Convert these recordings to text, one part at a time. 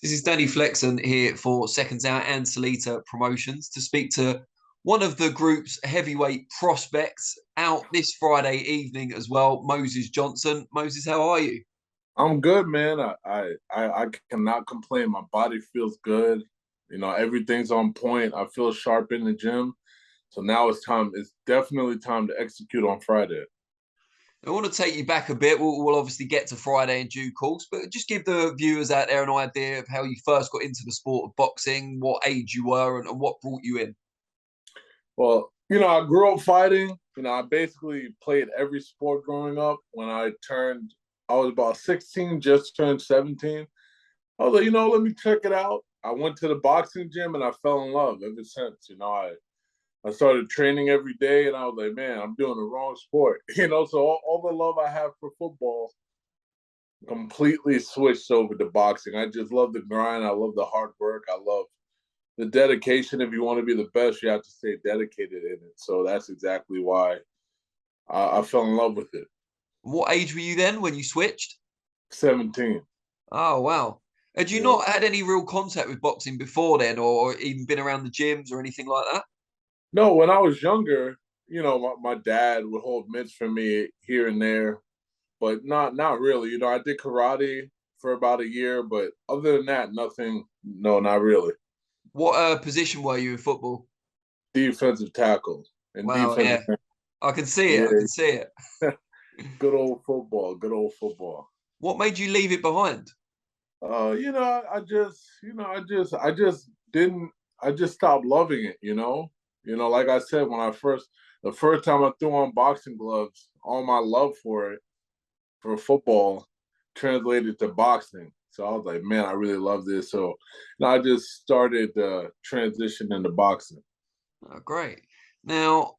This is Danny Flexon here for Seconds Out and Salita Promotions to speak to one of the group's heavyweight prospects out this Friday evening as well, Moses Johnson. Moses, how are you? I'm good, man. I cannot complain. My body feels good. Everything's on point. I feel sharp in the gym. So now it's time. It's definitely time to execute on Friday. I want to take you back a bit. We'll obviously get to Friday in due course, but just give the viewers out there an idea of how you first got into the sport of boxing, what age you were, and what brought you in. Well, I grew up fighting. I basically played every sport growing up. I was about 16, just turned 17. I was like, let me check it out. I went to the boxing gym and I fell in love ever since. I started training every day and I was like, man, I'm doing the wrong sport. So all the love I have for football completely switched over to boxing. I just love the grind. I love the hard work. I love the dedication. If you want to be the best, you have to stay dedicated in it. So that's exactly why I fell in love with it. What age were you then when you switched? 17. Oh, wow. Had you Yeah. not had any real contact with boxing before then, or even been around the gyms or anything like that? No, when I was younger, my dad would hold mitts for me here and there, but not really. I did karate for about a year, but other than that, nothing. No, not really. What position were you in football? Defensive tackle and Wow, defensive. yeah, I can see it. I can Yeah, see it. good old football. Good old football. What made you leave it behind? I just didn't. I just stopped loving it. Like I said, the first time I threw on boxing gloves, all my love for football translated to boxing. So I was like, man, I really love this. So I just started the transition into boxing. Oh, great. Now,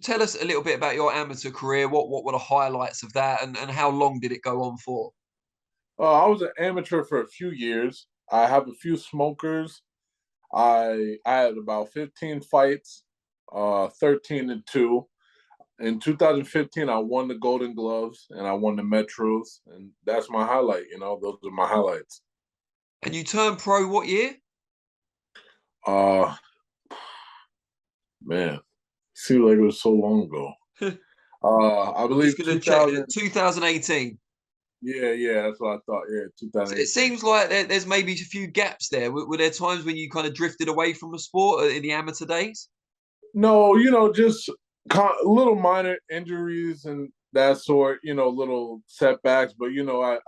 tell us a little bit about your amateur career. What were the highlights of that, and how long did it go on for? I was an amateur for a few years. I have a few smokers. I had about 15 fights, 13-2. In 2015, I won the Golden Gloves and I won the Metros, and that's my highlight. Those are my highlights. And you turned pro what year? Uh Man, seems like it was so long ago. I I'm just believe going to check. 2000. 2018. Yeah, that's what I thought. Yeah, So it 2018. seems like there's maybe a few gaps there. Were there times when you kind of drifted away from the sport in the amateur days? No, just little minor injuries and that sort. Little setbacks, but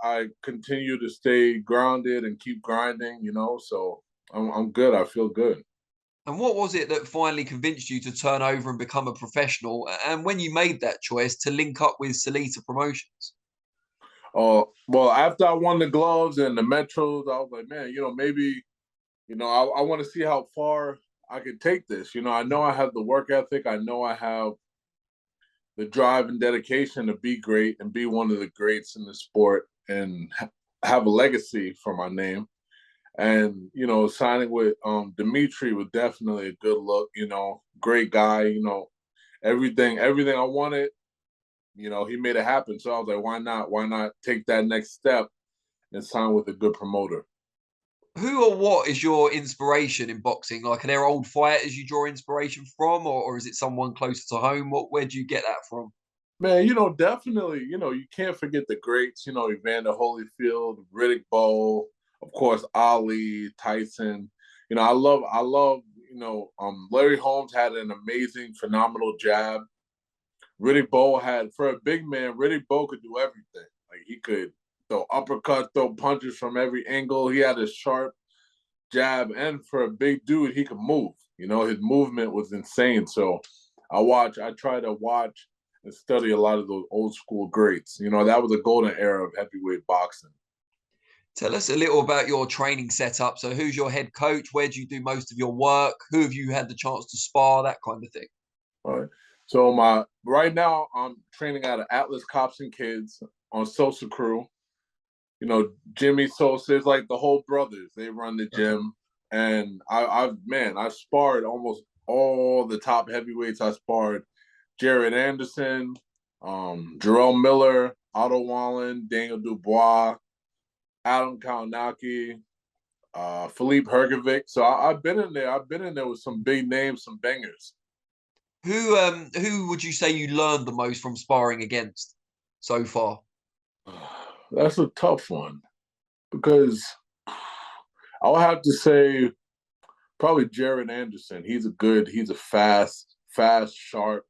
I continue to stay grounded and keep grinding. So I'm good. I feel good. And what was it that finally convinced you to turn over and become a professional? And when you made that choice to link up with Salita Promotions? Well, after I won the gloves and the Metros, I was like, man, maybe, I want to see how far I could take this. I know I have the work ethic. I know I have the drive and dedication to be great and be one of the greats in the sport and have a legacy for my name. And, signing with Dimitri was definitely a good look, great guy, everything I wanted, he made it happen. So I was like, why not? Why not take that next step and sign with a good promoter? Who or what is your inspiration in boxing? Like, are there old fighters you draw inspiration from, or is it someone closer to home? Where do you get that from? Man, definitely, you can't forget the greats, Evander Holyfield, Riddick Bowe, of course, Ali, Tyson. I love, Larry Holmes had an amazing, phenomenal jab. Riddick Bowe for a big man, Riddick Bowe could do everything. Like he could throw uppercut, throw punches from every angle. He had a sharp jab, and for a big dude, he could move. His movement was insane. So I try to watch and study a lot of those old school greats. That was a golden era of heavyweight boxing. Tell us a little about your training setup. So, who's your head coach? Where do you do most of your work? Who have you had the chance to spar? That kind of thing. All right. So right now I'm training out of Atlas Cops and Kids on Sosa Crew. Jimmy Sosa is like the whole brothers. They run the gym, and I've sparred almost all the top heavyweights. I sparred Jared Anderson, Jarrell Miller, Otto Wallen, Daniel Dubois, Adam Kalinowski, Philippe Hergovic. So I've been in there. I've been in there with some big names, some bangers. Who would you say you learned the most from sparring against so far? That's a tough one because I'll have to say probably Jared Anderson. He's a fast, sharp,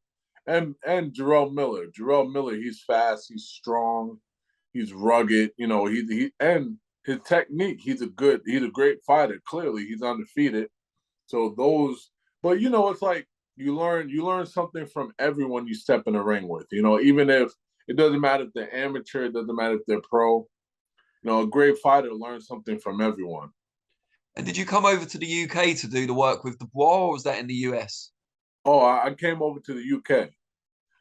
and Jarrell Miller. Jarrell Miller, he's fast, he's strong, he's rugged. You know, he and his technique. He's a great fighter. Clearly, he's undefeated. So those, but you know, it's like you learn something from everyone you step in the ring with. You know, even if it doesn't matter if they're amateur, it doesn't matter if they're pro. You know, a great fighter learns something from everyone. And did you come over to the UK to do the work with Dubois, or was that in the US? Oh, I came over to the UK.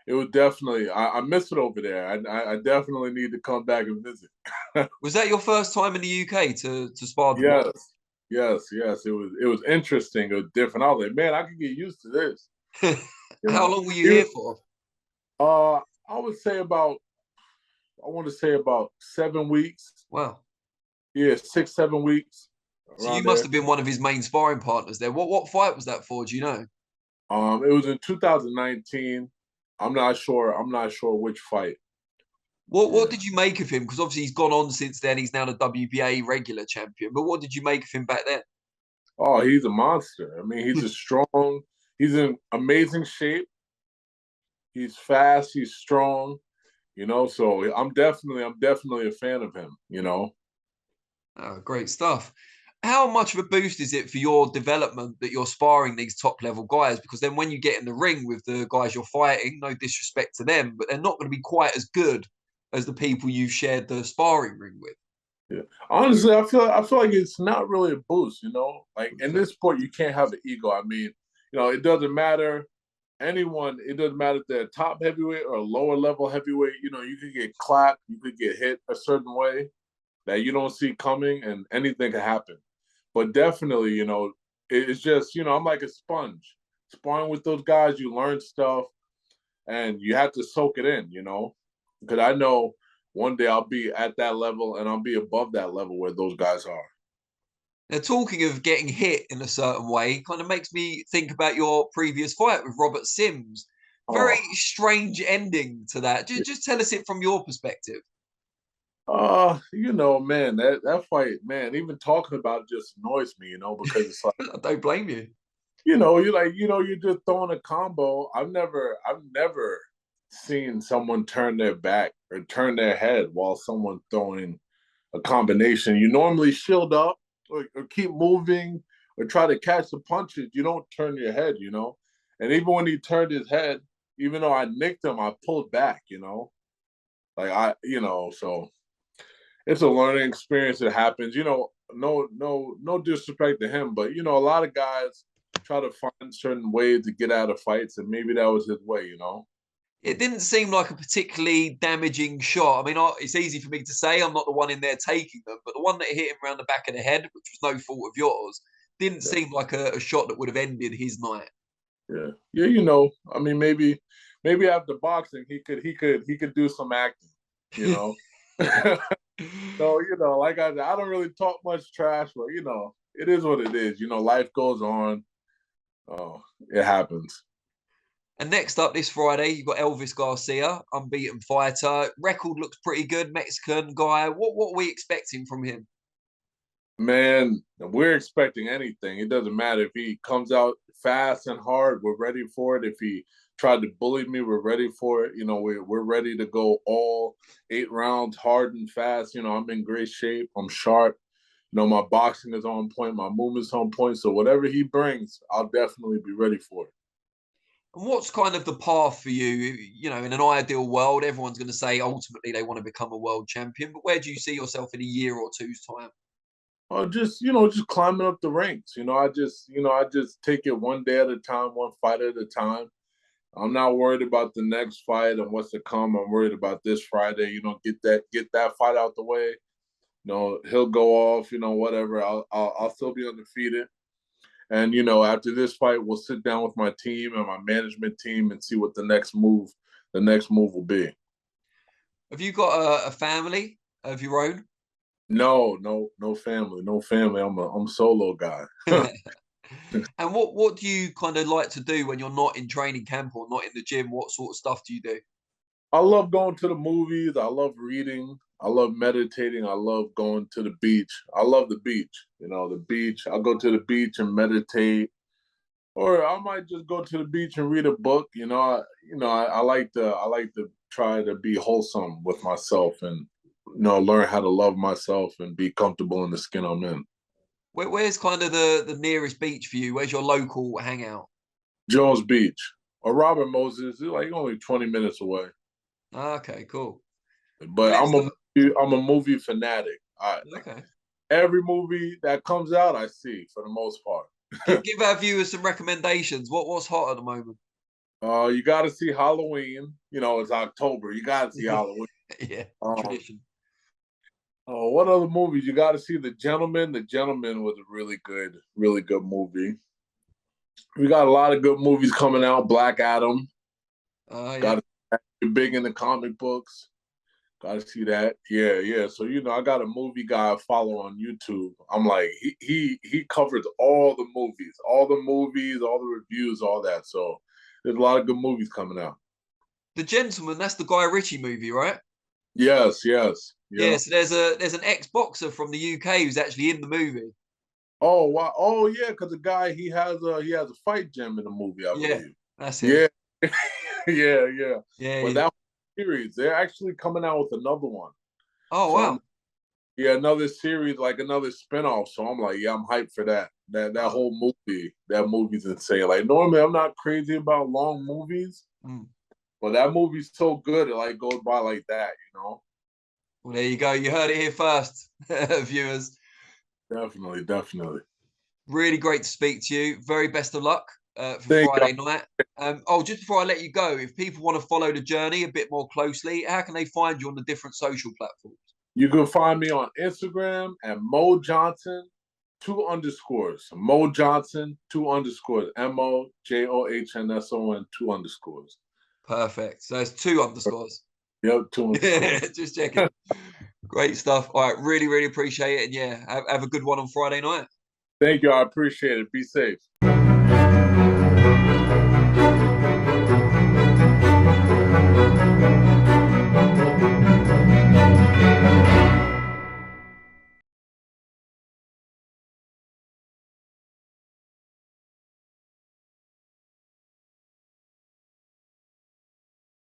It was definitely I miss it over there. I definitely need to come back and visit. Was that your first time in the UK to spar Dubois? Yes, yes. It was interesting. It was different. I was like, man, I could get used to this. You How know, long were you here for? I would say about I want to say about 7 weeks. Wow. Yeah, 6, 7 weeks So you around must there. have been one of his main sparring partners there. What fight was that for? Do you know? It was in 2019. I'm not sure. I'm not sure which fight. What Yeah. did you make of him? Because obviously he's gone on since then. He's now the WBA regular champion. But what did you make of him back then? Oh, he's a monster. I mean, he's a strong. He's in amazing shape. He's fast. He's strong. You know, so I'm definitely a fan of him. You know. Oh, great stuff. How much of a boost is it for your development that you're sparring these top level guys? Because then when you get in the ring with the guys you're fighting, no disrespect to them, but they're not going to be quite as good as the people you've shared the sparring ring with. Yeah. Honestly, I feel like it's not really a boost. You know, like in Okay. this sport, you can't have an ego. I mean, you know, it doesn't matter anyone. It doesn't matter if they're top heavyweight or lower level heavyweight. You know, you could get clapped, you could get hit a certain way that you don't see coming, and anything can happen. But definitely, you know, it's just, you know, I'm like a sponge. Sparring with those guys, you learn stuff and you have to soak it in, you know, because I know one day I'll be at that level and I'll be above that level where those guys are. Now, talking of getting hit in a certain way, kind of makes me think about your previous fight with Robert Sims. Very Oh, strange ending to that. yeah. Just tell us it from your perspective. You know, man, that fight, man, even talking about it just annoys me, you know, because it's like, I don't blame you. you know, you're like, you know, you're just throwing a combo. I've never seen someone turn their back or turn their head while someone throwing a combination. You normally shield up or keep moving or try to catch the punches. You don't turn your head, you know. And even when he turned his head, even though I nicked him, I pulled back, you know. Like you know, so it's a learning experience that happens. You know, no disrespect to him, but you know, a lot of guys try to find certain ways to get out of fights, and maybe that was his way. You know. It didn't seem like a particularly damaging shot. I mean, it's easy for me to say I'm not the one in there taking them, but the one that hit him around the back of the head, which was no fault of yours, didn't Yeah, seem like a shot that would have ended his night. yeah. You know, I mean, maybe after boxing, he could do some acting. You know. So you know, like I said, I don't really talk much trash, but you know, it is what it is. You know, life goes on. Oh, it happens. And next up this Friday, you've got Elvis Garcia, unbeaten fighter. Record looks pretty good, Mexican guy. What are we expecting from him? Man, we're expecting anything. It doesn't matter if he comes out fast and hard. We're ready for it. If he tried to bully me, we're ready for it. You know, we're ready to go all 8 rounds, hard and fast. You know, I'm in great shape. I'm sharp. You know, my boxing is on point. My movement's on point. So whatever he brings, I'll definitely be ready for it. And what's kind of the path for you? You know, in an ideal world, everyone's going to say ultimately they want to become a world champion. But where do you see yourself in a year or two's time? Or just, you know, just climbing up the ranks. I just take it one day at a time, one fight at a time. I'm not worried about the next fight and what's to come. I'm worried about this Friday. You know, get that fight out the way. You know, he'll go off. You know, whatever. I'll still be undefeated. And you know, after this fight, we'll sit down with my team and my management team and see what the next move will be. Have you got a family of your own? No family, no family. I'm a solo guy. And what do you kind of like to do when you're not in training camp or not in the gym? What sort of stuff do you do? I love going to the movies. I love reading. I love meditating. I love going to the beach. I love the beach. The beach. I'll go to the beach and meditate, or I might just go to the beach and read a book. I like to try to be wholesome with myself and learn how to love myself and be comfortable in the skin I'm in. Where's kind of the nearest beach for you? Where's your local hangout? Jones Beach or Robert Moses is like only 20 minutes away. Okay, cool. But I'm a movie fanatic. Okay. Every movie that comes out, I see for the most part. Give our viewers some recommendations. What's hot at the moment? You got to see Halloween. It's October. You got to see Halloween. Yeah, tradition. Oh, what other movies? You got to see The Gentleman. The Gentleman was a really good movie. We got a lot of good movies coming out. Black Adam. Yeah. Got to be big in the comic books. Got to see that. Yeah. So I got a movie guy I follow on YouTube. I'm like, he covers all the movies, all the reviews, all that. So there's a lot of good movies coming out. The Gentleman, that's the Guy Ritchie movie, right? Yes. Yeah. So there's an ex-boxer from the UK who's actually in the movie. Oh wow! Oh yeah, because the guy he has a fight gym in the movie, I believe. That's it. Yeah, yeah. Yeah. But that series, they're actually coming out with another one. Oh wow! Another series, like another spinoff. So I'm like, yeah, I'm hyped for that. That whole movie, that movie's insane. Like normally, I'm not crazy about long movies, but that movie's so good, it like goes by like that, Well, there you go. You heard it here first, viewers. Definitely. Really great to speak to you. Very best of luck for Friday night. Just before I let you go, if people want to follow the journey a bit more closely, how can they find you on the different social platforms? You can find me on Instagram at Mo Johnson, 2 underscores. Mo Johnson, 2 underscores. MOJOHNSON, 2 underscores. Perfect. So it's 2 underscores. Yep, 2 underscores. Just checking. Great stuff. All right, really appreciate it. And yeah, have a good one on Friday night. Thank you. I appreciate it. Be safe.